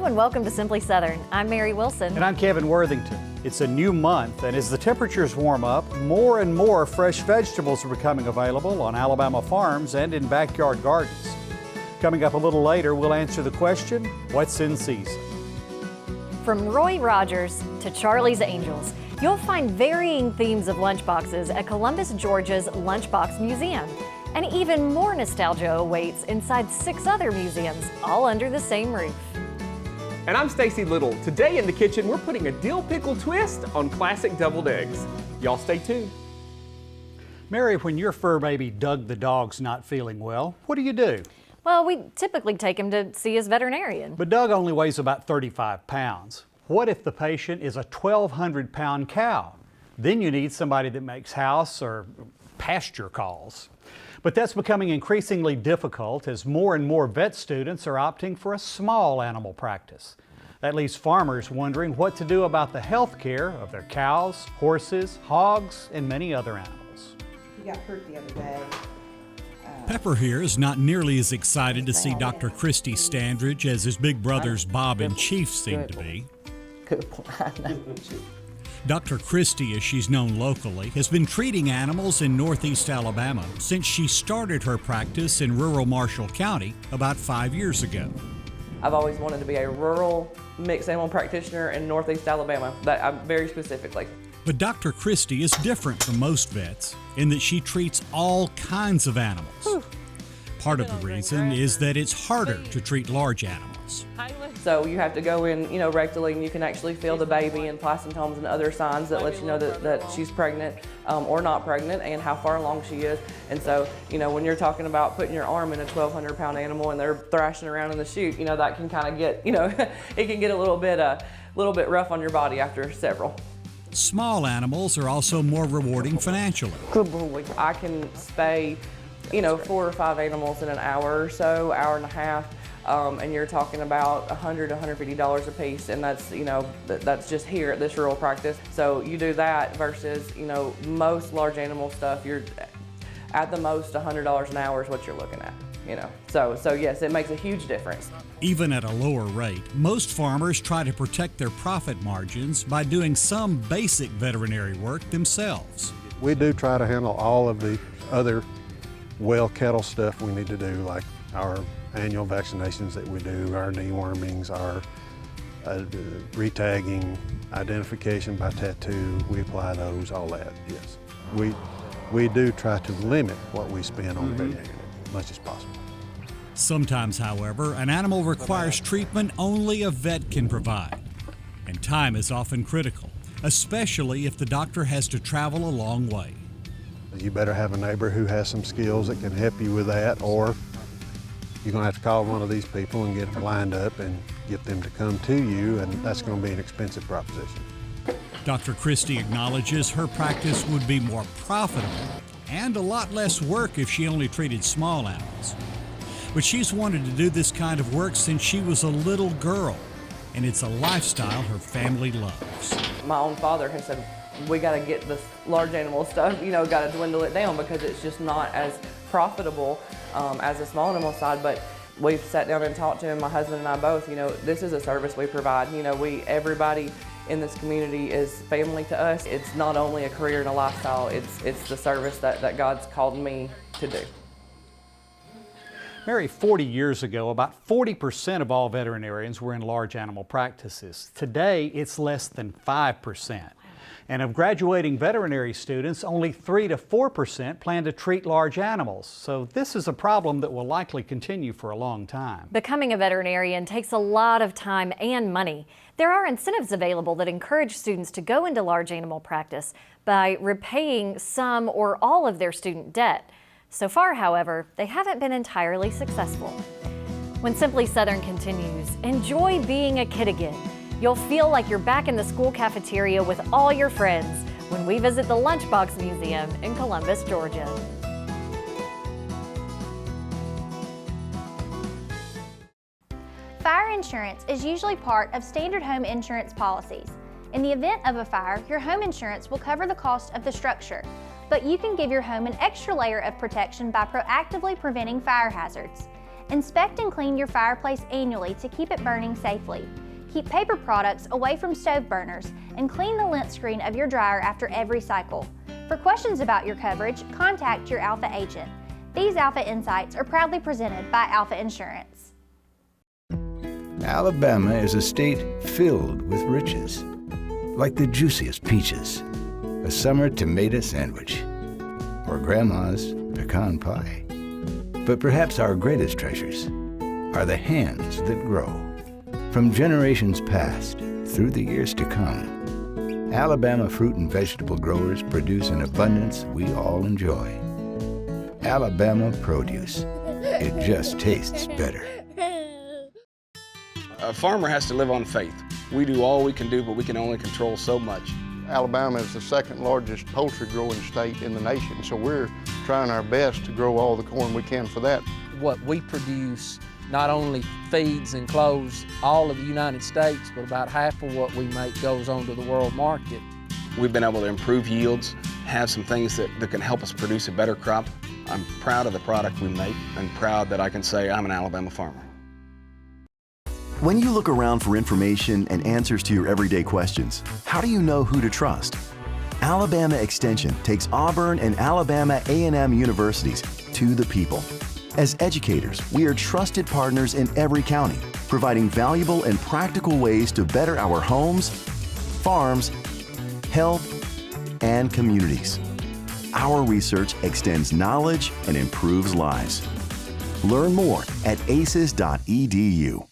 and welcome to Simply Southern. I'm Mary Wilson. And I'm Kevin Worthington. It's a new month, and as the temperatures warm up, more and more fresh vegetables are becoming available on Alabama farms and in backyard gardens. Coming up a little later, we'll answer the question, what's in season? From Roy Rogers to Charlie's Angels, you'll find varying themes of lunchboxes at Columbus, Georgia's Lunchbox Museum. And even more nostalgia awaits inside 6 other museums, all under the same roof. And I'm Stacy Little. Today in the kitchen, we're putting a dill pickle twist on classic deviled eggs. Y'all stay tuned. Mary, when your fur baby Doug the dog's not feeling well, what do? Well, we typically take him to see his veterinarian. But Doug only weighs about 35 pounds. What if the patient is a 1,200-pound cow? Then you need somebody that makes house or pasture calls. But that's becoming increasingly difficult as more and more vet students are opting for a small animal practice. That leaves farmers wondering what to do about the health care of their cows, horses, hogs, and many other animals. He got hurt the other day. Pepper here is not nearly as excited to see Dr. Christi Standridge as his big brothers Bob and Chief seem to be. Good point. Dr. Christi, as she's known locally, has been treating animals in Northeast Alabama since she started her practice in rural Marshall County about 5 years ago. I've always wanted to be a rural mixed animal practitioner in Northeast Alabama, very specifically. But Dr. Christi is different from most vets in that she treats all kinds of animals. Part of the reason is that it's harder to treat large animals. So you have to go in, rectally, and you can actually feel the baby and placentomes and other signs that let you know that she's pregnant or not pregnant and how far along she is. And so, when you're talking about putting your arm in a 1,200-pound animal and they're thrashing around in the chute, that can kind of get, it can get a little bit rough on your body after several. Small animals are also more rewarding financially. Good boy. I can spay, 4 or 5 animals in an hour or so, hour and a half. And you're talking about $100 to $150 a piece, and that's that's just here at this rural practice. So you do that versus most large animal stuff, you're at the most $100 an hour is what you're looking at. So yes, it makes a huge difference. Even at a lower rate, most farmers try to protect their profit margins by doing some basic veterinary work themselves. We do try to handle all of the other well cattle stuff we need to do, like our annual vaccinations that we do, our dewormings, our retagging, identification by tattoo, we apply those, all that, yes. We do try to limit what we spend on veterinary as much as possible. Sometimes, however, an animal requires treatment only a vet can provide. And time is often critical, especially if the doctor has to travel a long way. You better have a neighbor who has some skills that can help you with that, or you're going to have to call one of these people and get them lined up and get them to come to you, and that's going to be an expensive proposition. Dr. Christi acknowledges her practice would be more profitable and a lot less work if she only treated small animals. But she's wanted to do this kind of work since she was a little girl, and it's a lifestyle her family loves. My own father has said, we got to get this large animal stuff, got to dwindle it down because it's just not as profitable as a small animal side. But we've sat down and talked to him, my husband and I both, this is a service we provide. Everybody in this community is family to us. It's not only a career and a lifestyle, it's the service that God's called me to do. Mary, 40 years ago, about 40% of all veterinarians were in large animal practices. Today, it's less than 5%. And of graduating veterinary students, only 3 to 4% plan to treat large animals. So this is a problem that will likely continue for a long time. Becoming a veterinarian takes a lot of time and money. There are incentives available that encourage students to go into large animal practice by repaying some or all of their student debt. So far, however, they haven't been entirely successful. When Simply Southern continues, enjoy being a kid again. You'll feel like you're back in the school cafeteria with all your friends when we visit the Lunchbox Museum in Columbus, Georgia. Fire insurance is usually part of standard home insurance policies. In the event of a fire, your home insurance will cover the cost of the structure, but you can give your home an extra layer of protection by proactively preventing fire hazards. Inspect and clean your fireplace annually to keep it burning safely. Keep paper products away from stove burners and clean the lint screen of your dryer after every cycle. For questions about your coverage, contact your Alpha agent. These Alpha Insights are proudly presented by Alpha Insurance. Alabama is a state filled with riches, like the juiciest peaches, a summer tomato sandwich, or Grandma's pecan pie. But perhaps our greatest treasures are the hands that grow. From generations past through the years to come, Alabama fruit and vegetable growers produce an abundance we all enjoy. Alabama produce. It just tastes better. A farmer has to live on faith. We do all we can do, but we can only control so much. Alabama is the second largest poultry growing state in the nation, so we're trying our best to grow all the corn we can for that. What we produce not only feeds and clothes all of the United States, but about half of what we make goes on to the world market. We've been able to improve yields, have some things that can help us produce a better crop. I'm proud of the product we make and proud that I can say I'm an Alabama farmer. When you look around for information and answers to your everyday questions, how do you know who to trust? Alabama Extension takes Auburn and Alabama A&M universities to the people. As educators, we are trusted partners in every county, providing valuable and practical ways to better our homes, farms, health, and communities. Our research extends knowledge and improves lives. Learn more at aces.edu.